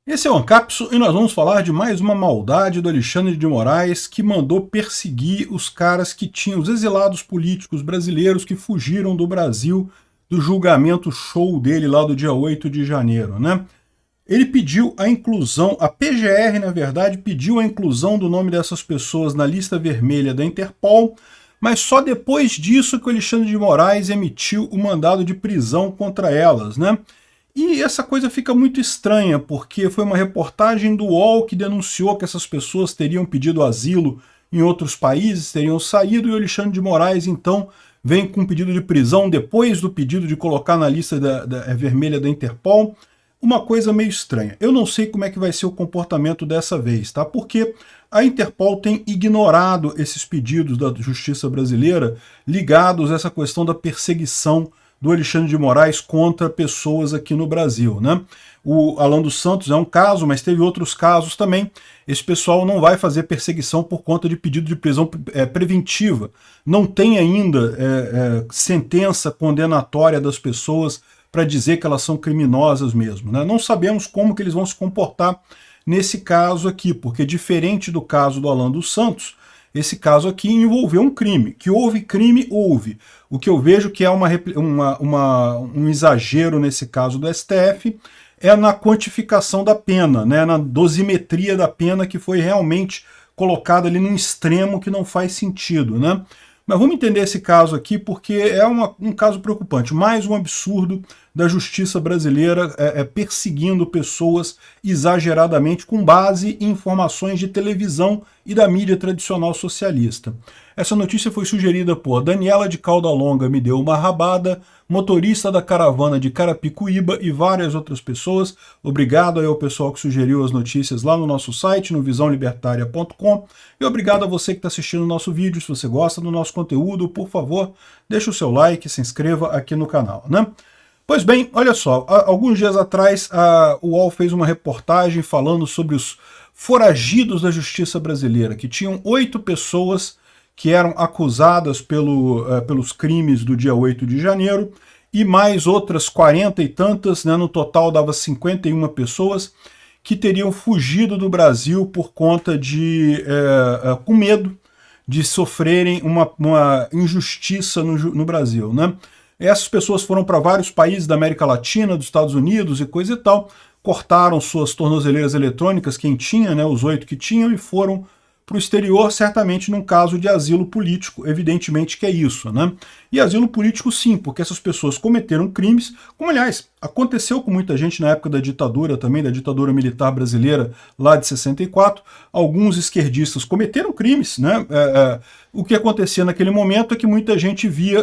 Esse é o Ancapso e nós vamos falar de mais uma maldade do Alexandre de Moraes, que mandou perseguir os caras que tinham, os exilados políticos brasileiros que fugiram do Brasil do julgamento show dele lá do dia 8 de janeiro, né? Ele pediu a inclusão, a PGR, na verdade, pediu a inclusão do nome dessas pessoas na lista vermelha da Interpol, mas só depois disso que o Alexandre de Moraes emitiu o mandado de prisão contra elas, né? E essa coisa fica muito estranha, porque foi uma reportagem do UOL que denunciou que essas pessoas teriam pedido asilo em outros países, teriam saído, e o Alexandre de Moraes, então, vem com um pedido de prisão depois do pedido de colocar na lista vermelha da Interpol. Uma coisa meio estranha. Eu não sei como é que vai ser o comportamento dessa vez, tá? Porque a Interpol tem ignorado esses pedidos da justiça brasileira ligados a essa questão da perseguição do Alexandre de Moraes contra pessoas aqui no Brasil, né? O Alan dos Santos é um caso, mas teve outros casos também. Esse pessoal não vai fazer perseguição por conta de pedido de prisão preventiva. Não tem ainda sentença condenatória das pessoas para dizer que elas são criminosas mesmo, né? Não sabemos como que eles vão se comportar nesse caso aqui, porque diferente do caso do Alan dos Santos, esse caso aqui envolveu um crime. Que houve crime, houve. O que eu vejo que é um exagero nesse caso do STF é na quantificação da pena, né, na dosimetria da pena que foi realmente colocada ali num extremo que não faz sentido, né? Mas vamos entender esse caso aqui porque é um caso preocupante. Mais um absurdo da justiça brasileira perseguindo pessoas exageradamente com base em informações de televisão e da mídia tradicional socialista. Essa notícia foi sugerida por Daniela de Cauda Longa, me deu uma rabada, motorista da caravana de Carapicuíba e várias outras pessoas. Obrigado aí ao pessoal que sugeriu as notícias lá no nosso site, no visãolibertaria.com. E obrigado a você que está assistindo o nosso vídeo. Se você gosta do nosso conteúdo, por favor, deixe o seu like, se inscreva aqui no canal, né? Pois bem, olha só, alguns dias atrás o UOL fez uma reportagem falando sobre os foragidos da justiça brasileira, que tinham 8 pessoas que eram acusadas pelos crimes do dia 8 de janeiro, e mais outras 40 e tantas, né, no total dava 51 pessoas, que teriam fugido do Brasil por conta com medo de sofrerem uma injustiça no Brasil, né? Essas pessoas foram para vários países da América Latina, dos Estados Unidos e coisa e tal, cortaram suas tornozeleiras eletrônicas, quem tinha, né, os 8 que tinham, e foram para o exterior, certamente num caso de asilo político, evidentemente que é isso, né? E asilo político sim, porque essas pessoas cometeram crimes, como aliás, aconteceu com muita gente na época da ditadura também, da ditadura militar brasileira lá de 64, alguns esquerdistas cometeram crimes, né? O que acontecia naquele momento é que muita gente via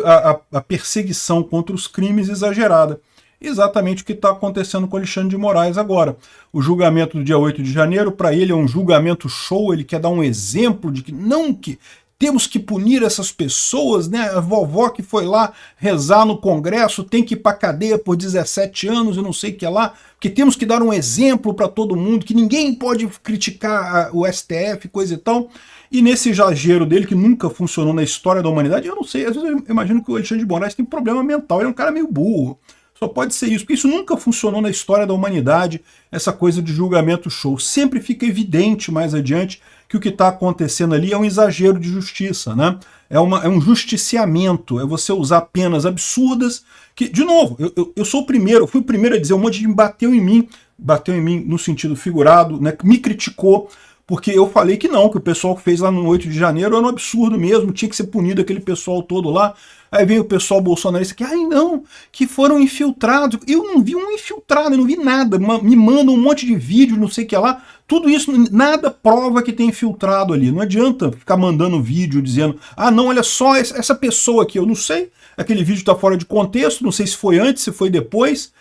a perseguição contra os crimes exagerada. Exatamente o que está acontecendo com Alexandre de Moraes agora. O julgamento do dia 8 de janeiro, para ele é um julgamento show, ele quer dar um exemplo de que temos que punir essas pessoas, né? A vovó que foi lá rezar no Congresso tem que ir para cadeia por 17 anos e não sei o que lá, que temos que dar um exemplo para todo mundo, que ninguém pode criticar o STF, coisa e tal. E nesse exagero dele, que nunca funcionou na história da humanidade, eu não sei, às vezes eu imagino que o Alexandre de Moraes tem problema mental, ele é um cara meio burro. Só pode ser isso, porque isso nunca funcionou na história da humanidade, essa coisa de julgamento show. Sempre fica evidente mais adiante que o que está acontecendo ali é um exagero de justiça, né? É um justiciamento, é você usar penas absurdas, que, de novo, eu sou o primeiro, eu fui o primeiro a dizer, um monte de gente bateu em mim no sentido figurado, né? Me criticou, porque eu falei que não, que o pessoal que fez lá no 8 de janeiro era um absurdo mesmo, tinha que ser punido aquele pessoal todo lá. Aí veio o pessoal bolsonarista que, ai não, que foram infiltrados. Eu não vi um infiltrado, eu não vi nada. Me mandam um monte de vídeo, não sei o que lá. Tudo isso, nada prova que tem infiltrado ali. Não adianta ficar mandando vídeo dizendo, ah não, olha só essa pessoa aqui, eu não sei. Aquele vídeo está fora de contexto, não sei se foi antes, se foi depois.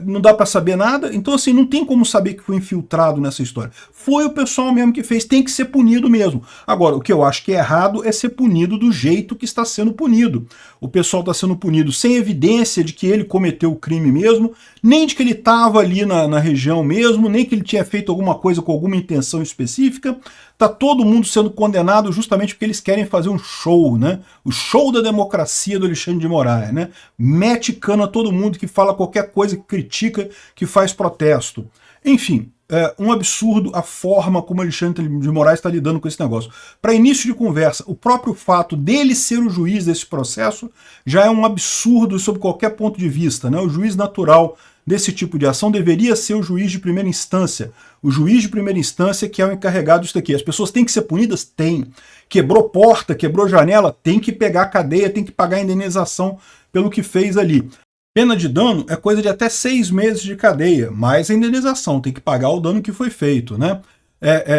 Não dá para saber nada, então assim, não tem como saber que foi infiltrado nessa história. Foi o pessoal mesmo que fez, tem que ser punido mesmo. Agora, o que eu acho que é errado é ser punido do jeito que está sendo punido. O pessoal está sendo punido sem evidência de que ele cometeu o crime mesmo, nem de que ele estava ali na região mesmo, nem que ele tinha feito alguma coisa com alguma intenção específica. Está todo mundo sendo condenado justamente porque eles querem fazer um show, né? O show da democracia do Alexandre de Moraes, né? Mete cano a todo mundo que fala qualquer coisa, que critica, que faz protesto. Enfim, um absurdo a forma como Alexandre de Moraes está lidando com esse negócio. Para início de conversa, o próprio fato dele ser o juiz desse processo já é um absurdo sob qualquer ponto de vista, né? O juiz natural desse tipo de ação deveria ser o juiz de primeira instância. O juiz de primeira instância que é o encarregado disso daqui. As pessoas têm que ser punidas? Tem. Quebrou porta, quebrou janela? Tem que pegar a cadeia, tem que pagar a indenização pelo que fez ali. Pena de dano é coisa de até 6 meses de cadeia, mais a indenização, tem que pagar o dano que foi feito, né?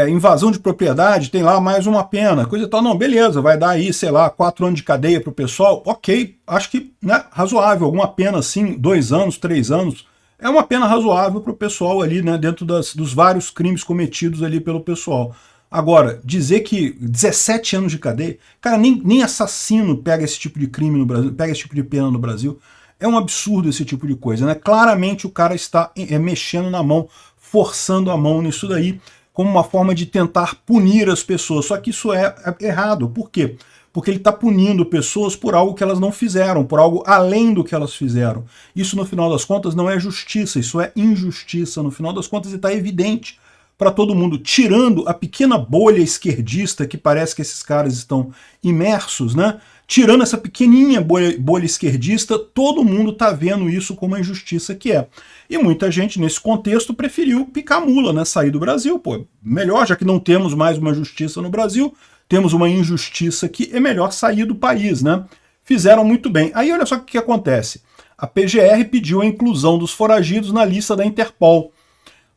Invasão de propriedade, tem lá mais uma pena, coisa e tal. Não, beleza, vai dar aí, sei lá, 4 anos de cadeia para o pessoal, ok, acho que, né, razoável, alguma pena assim, 2 anos, 3 anos, é uma pena razoável para o pessoal ali, né, dentro dos vários crimes cometidos ali pelo pessoal. Agora, dizer que 17 anos de cadeia, cara, nem assassino pega esse tipo de crime no Brasil, pega esse tipo de pena no Brasil. É um absurdo esse tipo de coisa, né? Claramente o cara está mexendo na mão, forçando a mão nisso daí, como uma forma de tentar punir as pessoas. Só que isso é errado. Por quê? Porque ele está punindo pessoas por algo que elas não fizeram, por algo além do que elas fizeram. Isso, no final das contas, não é justiça, isso é injustiça. No final das contas, está evidente para todo mundo, tirando a pequena bolha esquerdista que parece que esses caras estão imersos, né? Tirando essa pequenininha bolha esquerdista, todo mundo está vendo isso como a injustiça que é. E muita gente, nesse contexto, preferiu picar mula, né? Sair do Brasil. Pô, melhor, já que não temos mais uma justiça no Brasil, temos uma injustiça aqui, é melhor sair do país, né? Fizeram muito bem. Aí olha só o que acontece. A PGR pediu a inclusão dos foragidos na lista da Interpol.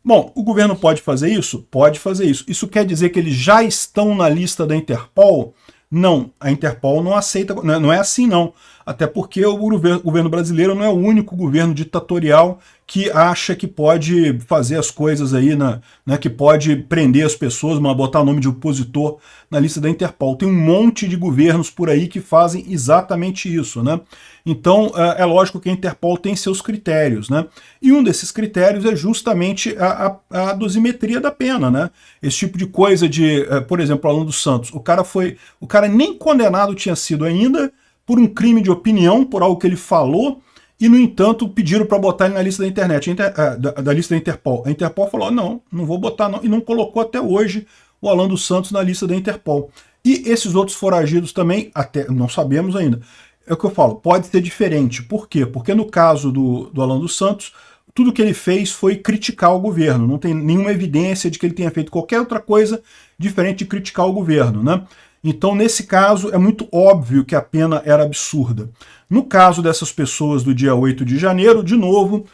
Bom, o governo pode fazer isso? Pode fazer isso. Isso quer dizer que eles já estão na lista da Interpol? Não, a Interpol não aceita, não é assim não. Até porque o governo brasileiro não é o único governo ditatorial que acha que pode fazer as coisas aí, né, que pode prender as pessoas, botar o nome de opositor na lista da Interpol. Tem um monte de governos por aí que fazem exatamente isso, né? Então é lógico que a Interpol tem seus critérios, né? E um desses critérios é justamente a dosimetria da pena, né? Esse tipo de coisa de, por exemplo, o Alan dos Santos, o cara nem condenado tinha sido ainda por um crime de opinião, por algo que ele falou, e, no entanto, pediram para botar ele na lista da internet, da lista da Interpol. A Interpol falou, não vou botar não, e não colocou até hoje o Alan dos Santos na lista da Interpol. E esses outros foragidos também, até não sabemos ainda. É o que eu falo, pode ser diferente. Por quê? Porque no caso do Alan dos Santos, tudo que ele fez foi criticar o governo. Não tem nenhuma evidência de que ele tenha feito qualquer outra coisa diferente de criticar o governo, né? Então, nesse caso, é muito óbvio que a pena era absurda. No caso dessas pessoas do dia 8 de janeiro, de novo,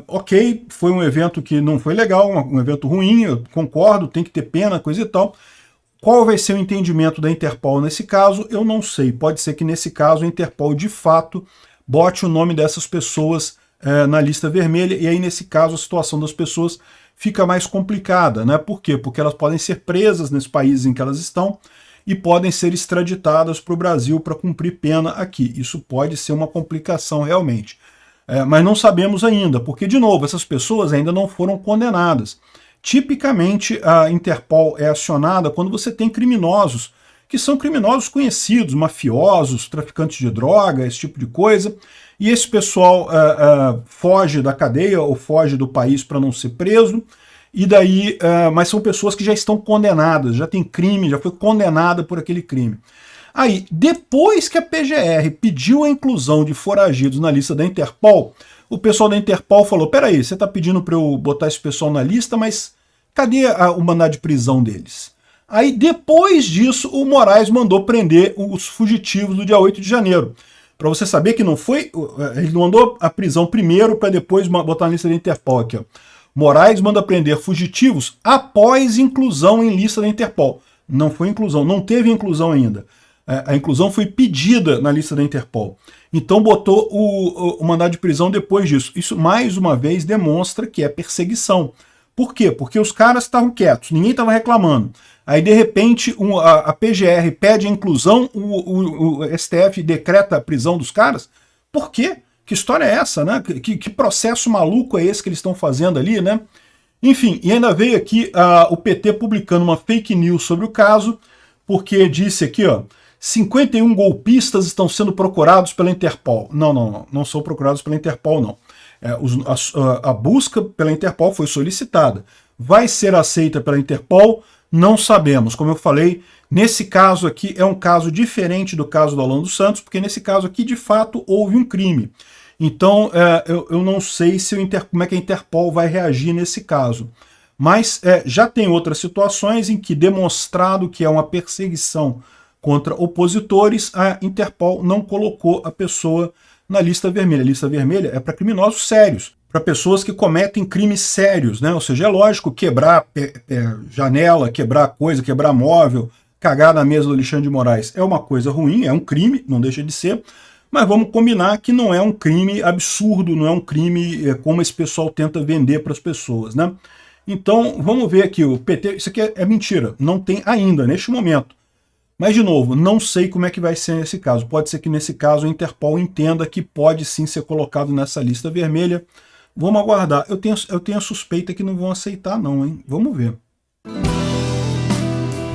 ok, foi um evento que não foi legal, um evento ruim, eu concordo, tem que ter pena, coisa e tal. Qual vai ser o entendimento da Interpol nesse caso? Eu não sei. Pode ser que nesse caso a Interpol, de fato, bote o nome dessas pessoas na lista vermelha, e aí, nesse caso, a situação das pessoas fica mais complicada, né? Por quê? Porque elas podem ser presas nesses países em que elas estão e podem ser extraditadas para o Brasil para cumprir pena aqui. Isso pode ser uma complicação realmente. Mas não sabemos ainda, porque, de novo, essas pessoas ainda não foram condenadas. Tipicamente, a Interpol é acionada quando você tem criminosos, que são criminosos conhecidos, mafiosos, traficantes de droga, esse tipo de coisa, e esse pessoal foge da cadeia ou foge do país para não ser preso, e daí, mas são pessoas que já estão condenadas, já tem crime, já foi condenada por aquele crime. Aí, depois que a PGR pediu a inclusão de foragidos na lista da Interpol, o pessoal da Interpol falou, peraí, você está pedindo para eu botar esse pessoal na lista, mas cadê o mandado de prisão deles? Aí, depois disso, o Moraes mandou prender os fugitivos do dia 8 de janeiro. Para você saber que não foi, ele mandou a prisão primeiro para depois botar na lista da Interpol aqui, ó. Moraes manda prender fugitivos após inclusão em lista da Interpol. Não foi inclusão, não teve inclusão ainda. A inclusão foi pedida na lista da Interpol. Então botou o mandado de prisão depois disso. Isso, mais uma vez, demonstra que é perseguição. Por quê? Porque os caras estavam quietos, ninguém estava reclamando. Aí, de repente, a PGR pede a inclusão, o STF decreta a prisão dos caras. Por quê? Que história é essa, né? Que processo maluco é esse que eles estão fazendo ali, né? Enfim, e ainda veio aqui o PT publicando uma fake news sobre o caso, porque disse aqui, ó, 51 golpistas estão sendo procurados pela Interpol. Não são procurados pela Interpol, não. A busca pela Interpol foi solicitada. Vai ser aceita pela Interpol? Não sabemos. Como eu falei, nesse caso aqui é um caso diferente do caso do Alan dos Santos, porque nesse caso aqui, de fato, houve um crime. Então, eu não sei como é que a Interpol vai reagir nesse caso. Mas já tem outras situações em que, demonstrado que é uma perseguição contra opositores, a Interpol não colocou a pessoa na lista vermelha. A lista vermelha é para criminosos sérios, para pessoas que cometem crimes sérios, né? Ou seja, é lógico, quebrar janela, quebrar coisa, quebrar móvel, cagar na mesa do Alexandre de Moraes é uma coisa ruim, é um crime, não deixa de ser, mas vamos combinar que não é um crime absurdo, não é um crime como esse pessoal tenta vender para as pessoas, né? Então, vamos ver aqui, o PT, isso aqui é mentira, não tem ainda, neste momento. Mas, de novo, não sei como é que vai ser nesse caso. Pode ser que nesse caso a Interpol entenda que pode sim ser colocado nessa lista vermelha. Vamos aguardar. Eu tenho a suspeita que não vão aceitar não, hein? Vamos ver.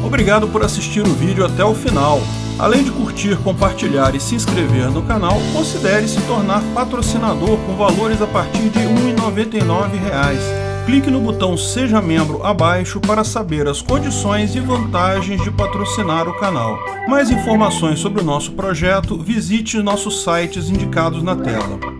Obrigado por assistir o vídeo até o final. Além de curtir, compartilhar e se inscrever no canal, considere se tornar patrocinador com valores a partir de R$ 1,99. Clique no botão Seja Membro abaixo para saber as condições e vantagens de patrocinar o canal. Mais informações sobre o nosso projeto, visite nossos sites indicados na tela.